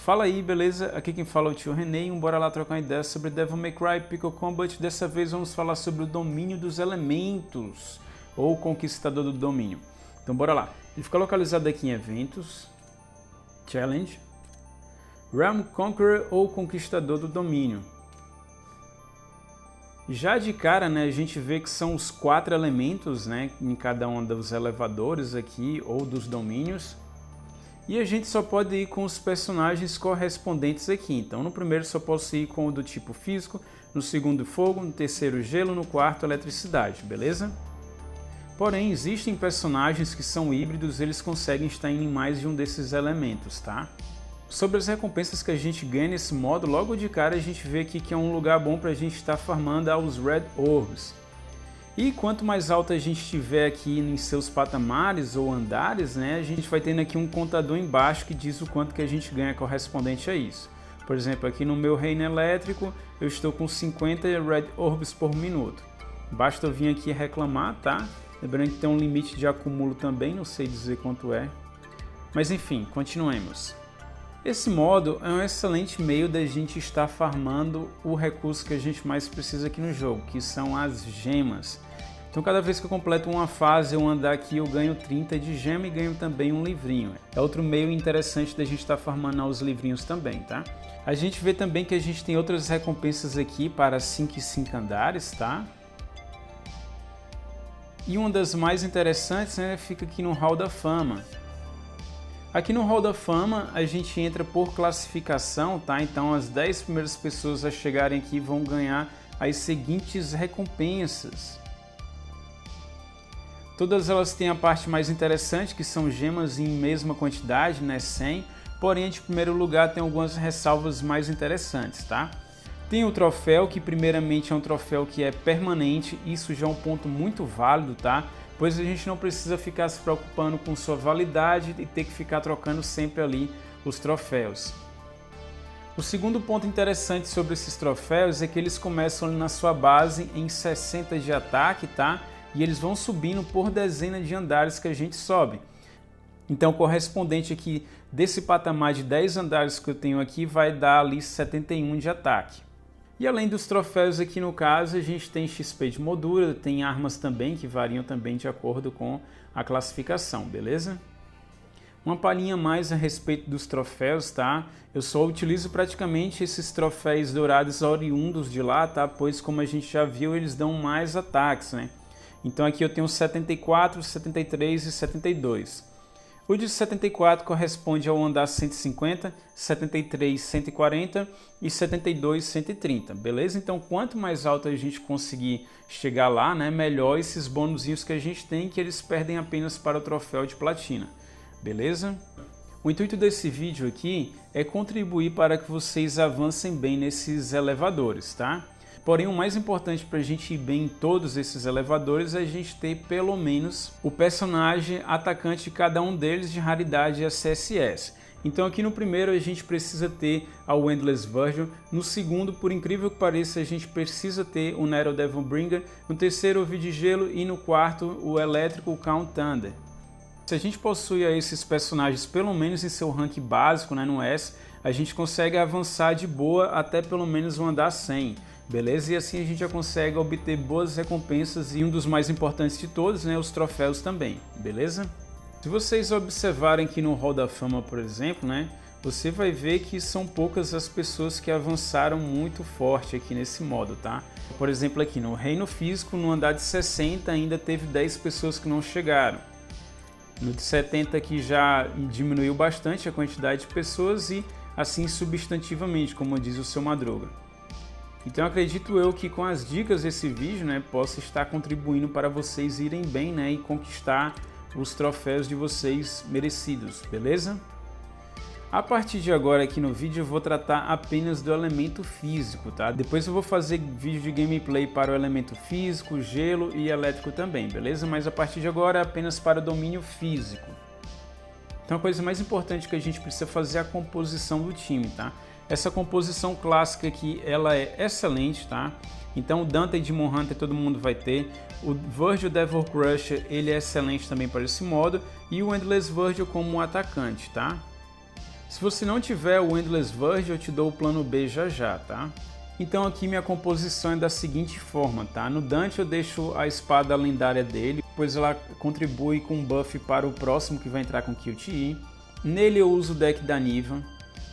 Fala aí, beleza? Aqui quem fala é o tio René e bora lá trocar uma ideia sobre Devil May Cry Pickle Combat. Dessa vez vamos falar sobre o domínio dos elementos, ou conquistador do domínio. Então bora lá. Ele fica localizado aqui em eventos, challenge, Realm Conqueror ou conquistador do domínio. Já de cara, né, a gente vê que são os 4 elementos, né, em cada um dos elevadores aqui ou dos domínios. E a gente só pode ir com os personagens correspondentes aqui. Então no primeiro só posso ir com o do tipo físico, no segundo fogo, no terceiro gelo, no quarto eletricidade, beleza? Porém, existem personagens que são híbridos, eles conseguem estar em mais de um desses elementos, tá? Sobre as recompensas que a gente ganha nesse modo, logo de cara a gente vê aqui que é um lugar bom para a gente estar farmando aos Red Orbs. E quanto mais alto a gente estiver aqui em seus patamares ou andares, né, a gente vai tendo aqui um contador embaixo que diz o quanto que a gente ganha correspondente a isso. Por exemplo, aqui no meu reino elétrico eu estou com 50 Red Orbs por minuto. Basta eu vir aqui reclamar, tá? Lembrando que tem um limite de acúmulo também, não sei dizer quanto é. Mas enfim, continuemos. Esse modo é um excelente meio da gente estar farmando o recurso que a gente mais precisa aqui no jogo, que são as gemas. Então cada vez que eu completo uma fase ou andar aqui eu ganho 30 de gema e ganho também um livrinho. É outro meio interessante da gente estar farmando os livrinhos também, tá? A gente vê também que a gente tem outras recompensas aqui para 5 e 5 andares, tá? E uma das mais interessantes, né, fica aqui no Hall da Fama. Aqui no Hall da Fama a gente entra por classificação, tá? Então as 10 primeiras pessoas a chegarem aqui vão ganhar as seguintes recompensas. Todas elas têm a parte mais interessante, que são gemas em mesma quantidade, né? 100. Porém, de primeiro lugar tem algumas ressalvas mais interessantes, tá? Tem o troféu, que primeiramente é um troféu que é permanente, isso já é um ponto muito válido, tá? Pois a gente não precisa ficar se preocupando com sua validade e ter que ficar trocando sempre ali os troféus. O segundo ponto interessante sobre esses troféus é que eles começam ali na sua base em 60 de ataque, tá? E eles vão subindo por dezenas de andares que a gente sobe. Então, correspondente aqui desse patamar de 10 andares que eu tenho aqui vai dar ali 71 de ataque. E além dos troféus aqui no caso, a gente tem XP de moldura, tem armas também que variam também de acordo com a classificação, beleza? Uma palhinha mais a respeito dos troféus, tá? Eu só utilizo praticamente esses troféus dourados oriundos de lá, tá? Pois como a gente já viu, eles dão mais ataques, né? Então aqui eu tenho 74, 73 e 72. O de 74 corresponde ao andar 150, 73 140 e 72 130, beleza? Então quanto mais alto a gente conseguir chegar lá, né, melhor esses bônusinhos que a gente tem, que eles perdem apenas para o troféu de platina, beleza? O intuito desse vídeo aqui é contribuir para que vocês avancem bem nesses elevadores, tá? Porém, o mais importante para a gente ir bem em todos esses elevadores é a gente ter pelo menos o personagem atacante de cada um deles de raridade SSS. Então aqui no primeiro a gente precisa ter a Endless Virgil, no segundo, por incrível que pareça, a gente precisa ter o Nero Devilbringer, no terceiro o Vidigelo e no quarto o elétrico Count Thunder. Se a gente possui esses personagens pelo menos em seu rank básico, né, no S, a gente consegue avançar de boa até pelo menos o andar 100. Beleza? E assim a gente já consegue obter boas recompensas e um dos mais importantes de todos, né, os troféus também, beleza? Se vocês observarem aqui no Hall da Fama, por exemplo, né, você vai ver que são poucas as pessoas que avançaram muito forte aqui nesse modo, tá? Por exemplo, aqui no Reino Físico, no andar de 60 ainda teve 10 pessoas que não chegaram. No de 70 aqui já diminuiu bastante a quantidade de pessoas e assim substantivamente, como diz o seu Madruga. Então acredito eu que com as dicas desse vídeo, né, possa estar contribuindo para vocês irem bem, né, e conquistar os troféus de vocês merecidos, beleza? A partir de agora aqui no vídeo eu vou tratar apenas do elemento físico, tá? Depois eu vou fazer vídeo de gameplay para o elemento físico, gelo e elétrico também, beleza? Mas a partir de agora é apenas para o domínio físico. Então a coisa mais importante que a gente precisa fazer é a composição do time, tá? Essa composição clássica aqui, ela é excelente, tá? Então o Dante Demon Hunter todo mundo vai ter, o Virgil Devil Crusher, ele é excelente também para esse modo, e o Endless Virgil como um atacante, tá? Se você não tiver o Endless Verge, eu te dou o plano B já já, tá? Então aqui minha composição é da seguinte forma, tá? No Dante eu deixo a espada lendária dele, pois ela contribui com um buff para o próximo que vai entrar com QTE. Nele eu uso o deck da Niva.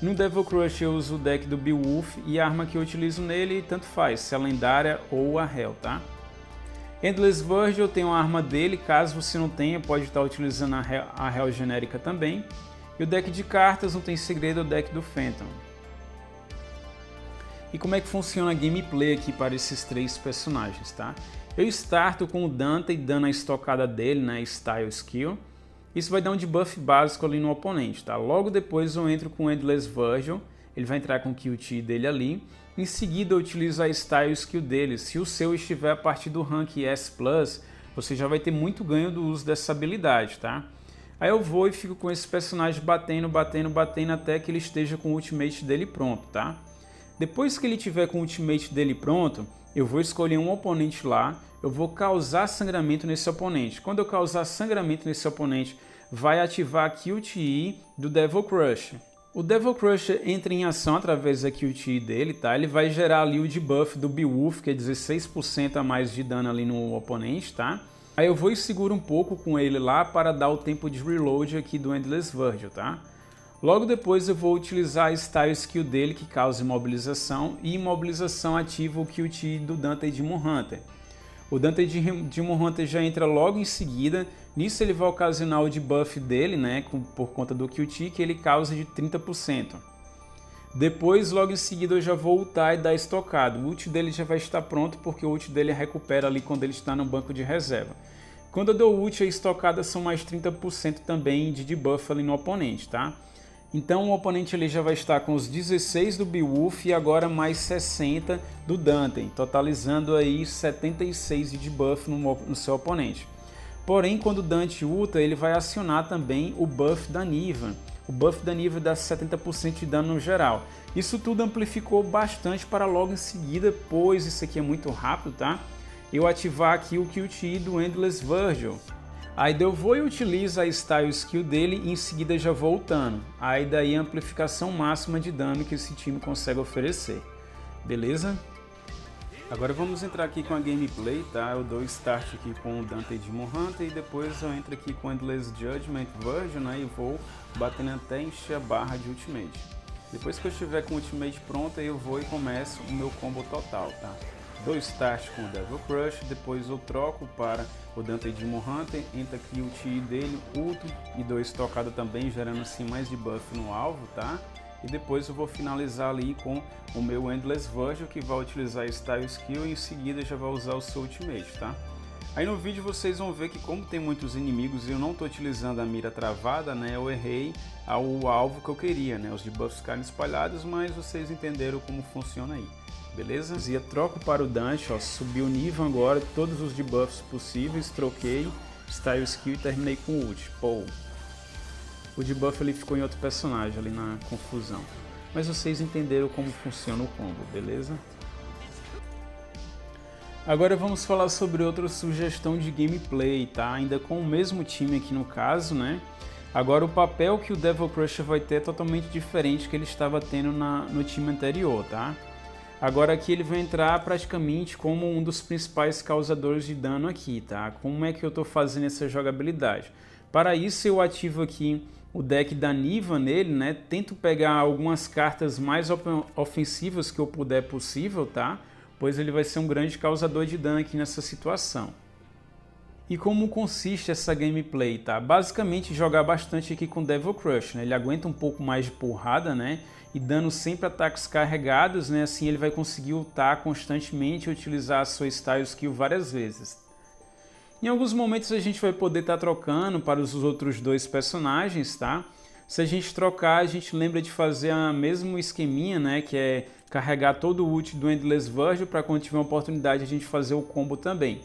No Devil Crush eu uso o deck do Beowulf e a arma que eu utilizo nele tanto faz, se é a lendária ou a Hell, tá? Endless Verge eu tenho a arma dele, caso você não tenha, pode estar utilizando a Hell genérica também. E o deck de cartas não tem segredo, é o deck do Phantom. E como é que funciona a gameplay aqui para esses três personagens, tá? Eu starto com o Dante dando a estocada dele, né, Style Skill. Isso vai dar um debuff básico ali no oponente, tá? Logo depois eu entro com o Endless Verge, ele vai entrar com o QT dele ali. Em seguida eu utilizo a Style Skill dele. Se o seu estiver a partir do rank S+, você já vai ter muito ganho do uso dessa habilidade, tá? Aí eu vou e fico com esse personagem batendo até que ele esteja com o ultimate dele pronto, tá? Depois que ele tiver com o ultimate dele pronto, eu vou escolher um oponente lá, eu vou causar sangramento nesse oponente. Quando eu causar sangramento nesse oponente, vai ativar a QTE do Devil Crush. O Devil Crush entra em ação através da QTE dele, tá? Ele vai gerar ali o debuff do Beowulf, que é 16% a mais de dano ali no oponente, tá? Aí eu vou e seguro um pouco com ele lá para dar o tempo de reload aqui do Endless Verge, tá? Logo depois eu vou utilizar a Style Skill dele, que causa imobilização, e imobilização ativa o QT do Dante Demon Hunter. O Dante Demon Hunter já entra logo em seguida, nisso ele vai ocasionar o debuff dele, né, por conta do QT, que ele causa de 30%. Depois, logo em seguida, eu já vou ultar e dar estocado. O ult dele já vai estar pronto, porque o ult dele recupera ali quando ele está no banco de reserva. Quando eu dou ult, a estocada são mais 30% também de debuff ali no oponente, tá? Então o oponente ele já vai estar com os 16 do Beowulf e agora mais 60 do Dante, totalizando aí 76 de debuff no seu oponente. Porém, quando o Dante ulta, ele vai acionar também o buff da Niva. O buff da Niva dá 70% de dano no geral. Isso tudo amplificou bastante para logo em seguida, pois isso aqui é muito rápido, tá? Eu ativar aqui o QTE do Endless Verge. Aí eu vou e utilizo a Style Skill dele e em seguida já vou ultando. Aí daí a amplificação máxima de dano que esse time consegue oferecer. Beleza? Agora vamos entrar aqui com a gameplay, tá? Eu dou start aqui com o Dante Demon Hunter e depois eu entro aqui com o Endless Judgment Verge, né? E vou batendo até encher a barra de ultimate. Depois que eu estiver com o ultimate pronto, aí eu vou e começo o meu combo total, tá? Dou start com o Devil Crush, depois eu troco para o Dante Demon Hunter, entra aqui o TI dele, ulto e dou estocada também, gerando assim mais debuff no alvo, tá? E depois eu vou finalizar ali com o meu Endless Verge, que vai utilizar a Style Skill e em seguida já vai usar o seu ultimate, tá? Aí no vídeo vocês vão ver que como tem muitos inimigos e eu não estou utilizando a mira travada, né? Eu errei o alvo que eu queria, né? Os debuffs ficaram espalhados, mas vocês entenderam como funciona aí. Beleza? E eu troco para o Dante, ó, subi o nível agora, todos os debuffs possíveis, troquei, Style Skill e terminei com o ult. Pô, o debuff ele ficou em outro personagem ali na confusão. Mas vocês entenderam como funciona o combo, beleza? Agora vamos falar sobre outra sugestão de gameplay, tá? Ainda com o mesmo time aqui no caso, né? Agora o papel que o Devil Crush vai ter é totalmente diferente que ele estava tendo no time anterior, tá? Agora aqui ele vai entrar praticamente como um dos principais causadores de dano aqui, tá? Como é que eu estou fazendo essa jogabilidade? Para isso eu ativo aqui o deck da Niva nele, né? Tento pegar algumas cartas mais ofensivas que eu puder possível, tá? Pois ele vai ser um grande causador de dano aqui nessa situação. E como consiste essa gameplay, tá? Basicamente jogar bastante aqui com Devil Crush, né? Ele aguenta um pouco mais de porrada, né? E dando sempre ataques carregados, né? Assim ele vai conseguir ultar constantemente e utilizar a sua Style Skill várias vezes. Em alguns momentos a gente vai poder estar trocando para os outros dois personagens, tá? Se a gente trocar, a gente lembra de fazer o mesmo esqueminha, né? Que é carregar todo o ult do Endless Verge para quando tiver uma oportunidade a gente fazer o combo também.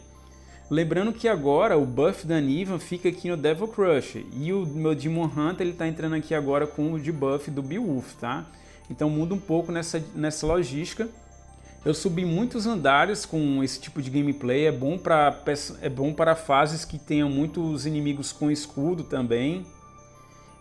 Lembrando que agora o buff da Niva fica aqui no Devil Crush e o meu Demon Hunter ele está entrando aqui agora com o debuff do Beowulf, tá? Então muda um pouco nessa logística. Eu subi muitos andares com esse tipo de gameplay, é bom para fases que tenham muitos inimigos com escudo também.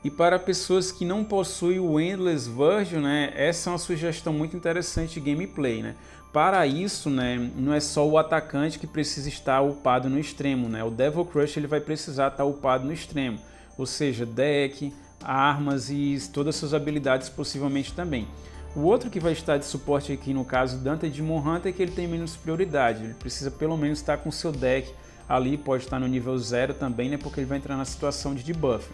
E para pessoas que não possuem o Endless Version, né, essa é uma sugestão muito interessante de gameplay, né? Para isso, né, não é só o atacante que precisa estar upado no extremo, né? O Devil Crush ele vai precisar estar upado no extremo, ou seja, deck, armas e todas as suas habilidades possivelmente também. O outro que vai estar de suporte aqui, no caso Dante Demon Hunter, é que ele tem menos prioridade, ele precisa pelo menos estar com seu deck ali, pode estar no nível 0 também, né, porque ele vai entrar na situação de debuff.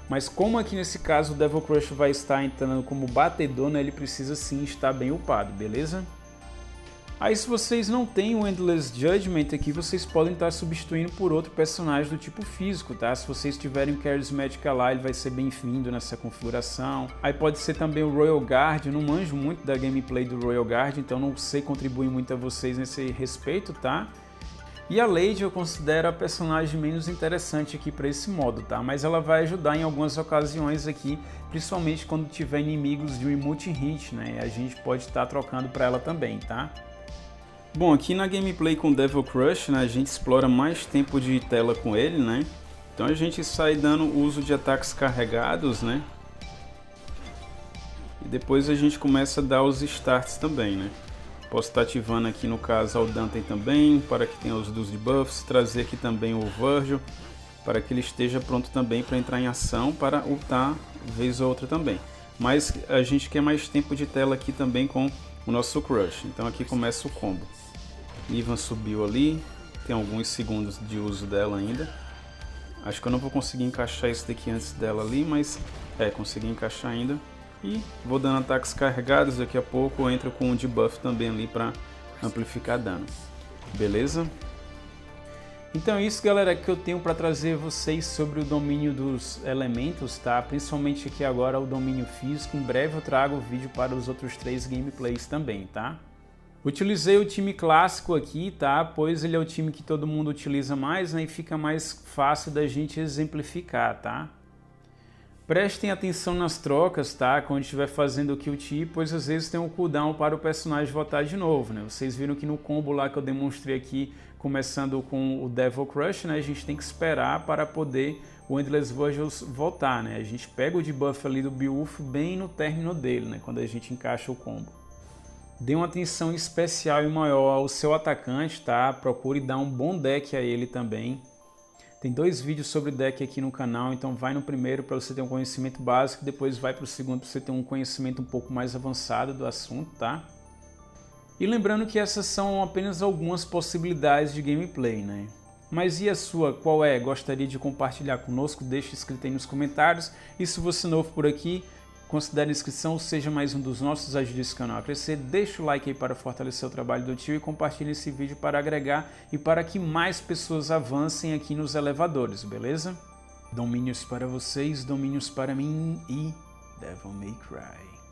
Mas como aqui nesse caso o Devil Crush vai estar entrando como batedor, né, ele precisa sim estar bem upado, beleza? Aí se vocês não têm o Endless Judgment aqui, vocês podem estar substituindo por outro personagem do tipo físico, tá? Se vocês tiverem o Charismatic lá, ele vai ser bem-vindo nessa configuração. Aí pode ser também o Royal Guard, eu não manjo muito da gameplay do Royal Guard, então não sei contribuir muito a vocês nesse respeito, tá? E a Lady eu considero a personagem menos interessante aqui para esse modo, tá? Mas ela vai ajudar em algumas ocasiões aqui, principalmente quando tiver inimigos de Remote Hit, né? A gente pode estar trocando para ela também, tá? Bom, aqui na gameplay com Devil Crush, né, a gente explora mais tempo de tela com ele, né? Então a gente sai dando uso de ataques carregados, né? E depois a gente começa a dar os starts também, né? Posso estar ativando aqui no caso o Dante também, para que tenha os dos debuffs, trazer aqui também o Virgil, para que ele esteja pronto também para entrar em ação, para ultar vez ou outra também. Mas a gente quer mais tempo de tela aqui também com o nosso Crush, então aqui começa o combo. Ivan subiu ali, tem alguns segundos de uso dela ainda. Acho que eu não vou conseguir encaixar isso daqui antes dela ali, mas consegui encaixar ainda. E vou dando ataques carregados, daqui a pouco eu entro com um debuff também ali para amplificar dano. Beleza? Então é isso, galera, que eu tenho para trazer vocês sobre o domínio dos elementos, tá? Principalmente aqui agora o domínio físico. Em breve eu trago o vídeo para os outros 3 gameplays também, tá? Utilizei o time clássico aqui, tá? Pois ele é o time que todo mundo utiliza mais, né? E fica mais fácil da gente exemplificar, tá? Prestem atenção nas trocas, tá? Quando estiver fazendo o QT, pois às vezes tem um cooldown para o personagem voltar de novo, né? Vocês viram que no combo lá que eu demonstrei aqui, começando com o Devil Crush, né? A gente tem que esperar para poder o Endless Virgils voltar, né? A gente pega o debuff ali do Beowulf bem no término dele, né? Quando a gente encaixa o combo. Dê uma atenção especial e maior ao seu atacante, tá? Procure dar um bom deck a ele também. Tem 2 vídeos sobre deck aqui no canal, então vai no primeiro para você ter um conhecimento básico, depois vai para o segundo para você ter um conhecimento um pouco mais avançado do assunto, tá? E lembrando que essas são apenas algumas possibilidades de gameplay, né? Mas e a sua, qual é? Gostaria de compartilhar conosco? Deixe escrito aí nos comentários. E se você é novo por aqui, considere a inscrição, seja mais um dos nossos, ajude esse canal a crescer, deixa o like aí para fortalecer o trabalho do tio e compartilhe esse vídeo para agregar e para que mais pessoas avancem aqui nos elevadores, beleza? Domínios para vocês, domínios para mim e Devil May Cry.